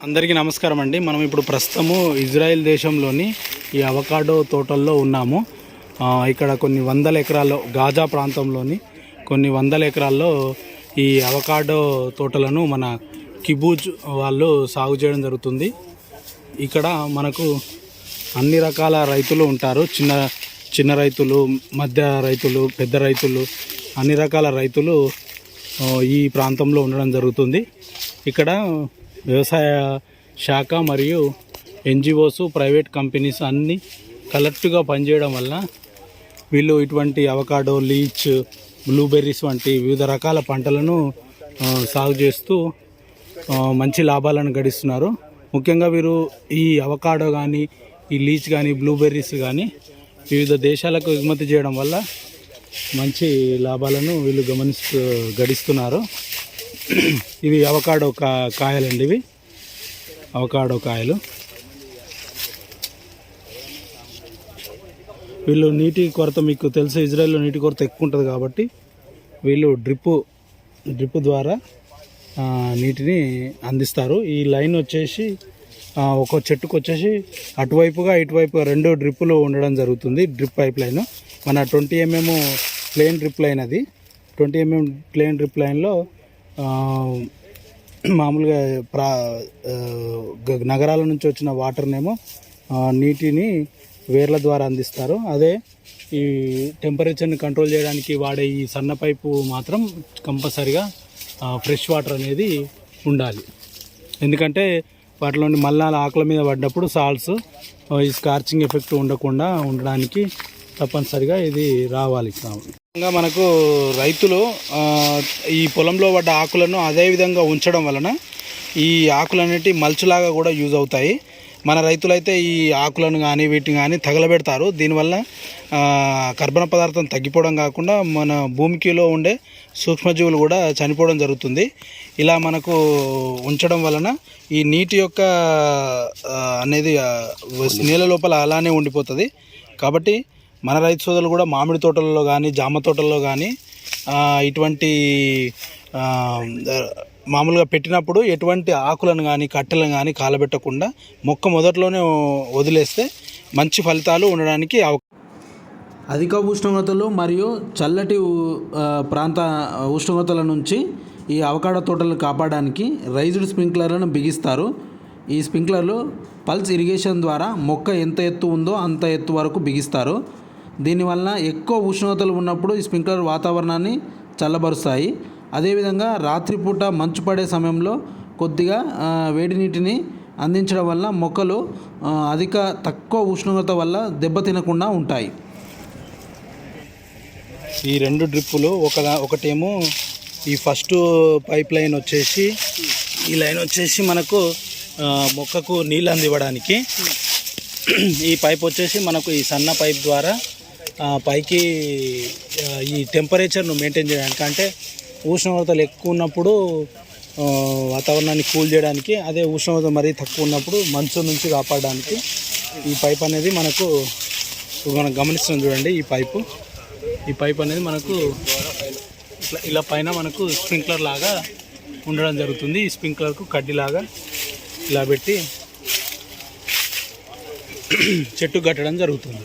అందరికీ నమస్కారం అండి. మనం ఇప్పుడు ప్రస్తుతము ఇజ్రాయెల్ దేశంలోని ఈ అవకాడో తోటల్లో ఉన్నాము. ఇక్కడ కొన్ని వందల ఎకరాల్లో గాజా ప్రాంతంలోని కొన్ని వందల ఎకరాల్లో ఈ అవకాడో తోటలను మన కిబూజ్ వాళ్ళు సాగు చేయడం జరుగుతుంది. ఇక్కడ మనకు అన్ని రకాల రైతులు ఉంటారు. చిన్న రైతులు, మధ్య రైతులు, పెద్ద రైతులు, అన్ని రకాల రైతులు ఈ ప్రాంతంలో ఉండడం జరుగుతుంది. ఇక్కడ వ్యవసాయ శాఖ మరియు ఎన్జిఓస్, ప్రైవేట్ కంపెనీస్ అన్నీ కలెక్టివ్గా పనిచేయడం వల్ల వీళ్ళు ఇటువంటి అవకాడో, లీచ్, బ్లూబెర్రీస్ వంటి వివిధ రకాల పంటలను సాగు చేస్తూ మంచి లాభాలను గడిస్తున్నారు. ముఖ్యంగా వీరు ఈ అవకాడో కానీ, ఈ లీచ్ కానీ, బ్లూబెర్రీస్ కానీ వివిధ దేశాలకు ఎగుమతి చేయడం వల్ల మంచి లాభాలను వీళ్ళు గడిస్తున్నారు. ఇవి అవకాడో కాయలండి. ఇవి అవకాడో కాయలు. వీళ్ళు నీటి కొరత, మీకు తెలుసు ఇజ్రాయెల్లో నీటి కొరత ఎక్కువ ఉంటుంది కాబట్టి వీళ్ళు డ్రిప్ ద్వారా నీటిని అందిస్తారు. ఈ లైన్ వచ్చేసి ఒక చెట్టుకు వచ్చేసి అటువైపుగా ఇటువైపుగా 2 డ్రిప్పులు ఉండడం జరుగుతుంది. డ్రిప్ పైప్ లైన్ మన 20 mm ప్లేన్ డ్రిప్ లైన్. అది 20 mm ప్లేన్ డ్రిప్ లైన్లో మామూలుగా నగరాల నుంచి వచ్చిన వాటర్నేమో నీటిని వేర్ల ద్వారా అందిస్తారు. అదే ఈ టెంపరేచర్ని కంట్రోల్ చేయడానికి వాడే ఈ సన్న పైపు మాత్రం కంపల్సరిగా ఫ్రెష్ వాటర్ అనేది ఉండాలి. ఎందుకంటే వాటిలోని మల్లాల ఆకుల మీద పడ్డప్పుడు సాల్ట్స్, ఈ స్కార్చింగ్ ఎఫెక్ట్ ఉండకుండా ఉండడానికి తప్పనిసరిగా ఇది రావాలి. మనకు రైతులు ఈ పొలంలో పడ్డ ఆకులను అదే విధంగా ఉంచడం వలన ఈ ఆకులు అనేటివి మల్చులాగా కూడా యూజ్ అవుతాయి. మన రైతులైతే ఈ ఆకులను కానీ వీటిని కానీ తగలబెడతారు. దీనివల్ల కర్బన పదార్థం తగ్గిపోవడం కాకుండా మన భూమికిలో ఉండే సూక్ష్మజీవులు కూడా చనిపోవడం జరుగుతుంది. ఇలా మనకు ఉంచడం వలన ఈ నీటి యొక్క అనేది నేల లోపల అలానే ఉండిపోతుంది. కాబట్టి మన రైతు సోదరులు కూడా మామిడి తోటల్లో కానీ, జామ తోటల్లో కానీ ఇటువంటి మామూలుగా పెట్టినప్పుడు ఎటువంటి ఆకులను కానీ, కట్టెలను కానీ కాలబెట్టకుండా మొక్క మొదట్లోనే వదిలేస్తే మంచి ఫలితాలు ఉండడానికి అధిక ఉష్ణోగ్రతలు మరియు చల్లటి ప్రాంత ఉష్ణోగ్రతల నుంచి ఈ అవకాడో తోటలను కాపాడడానికి రైజ్డ్ స్ప్రింక్లర్లను బిగిస్తారు. ఈ స్ప్రింక్లర్లు పల్స్ ఇరిగేషన్ ద్వారా మొక్క ఎంత ఎత్తు ఉందో అంత ఎత్తు వరకు బిగిస్తారు. దీనివల్ల ఎక్కువ ఉష్ణోగ్రతలు ఉన్నప్పుడు ఈ స్ప్రింక్లర్ వాతావరణాన్ని చల్లబరుస్తాయి. అదేవిధంగా రాత్రిపూట మంచు పడే సమయంలో కొద్దిగా వేడి నీటిని అందించడం వల్ల మొక్కలు తక్కువ ఉష్ణోగ్రత వల్ల దెబ్బతినకుండా ఉంటాయి. ఈ 2 డ్రిప్పులు ఒకటేమో ఈ ఫస్ట్ పైప్ లైన్ వచ్చేసి, ఈ లైన్ వచ్చేసి మనకు మొక్కకు నీళ్ళు అందివ్వడానికి, ఈ పైప్ వచ్చేసి మనకు ఈ సన్న పైప్ ద్వారా పైకి ఈ టెంపరేచర్ను మెయింటైన్ చేయడానికి, అంటే ఉష్ణోగ్రతలు ఎక్కువ ఉన్నప్పుడు వాతావరణాన్ని కూల్ చేయడానికి, అదే ఉష్ణోగ్రత మరీ తక్కువ ఉన్నప్పుడు మంచు నుంచి కాపాడడానికి ఈ పైప్ అనేది మనకు మనం గమనిస్తున్నాం. చూడండి, ఈ పైప్ అనేది మనకు ఇలా పైన మనకు స్ప్రింక్లర్ లాగా ఉండడం జరుగుతుంది. ఈ స్ప్రింక్లర్కు కడ్డీలాగా ఇలా పెట్టి చెట్టు కట్టడం జరుగుతుంది.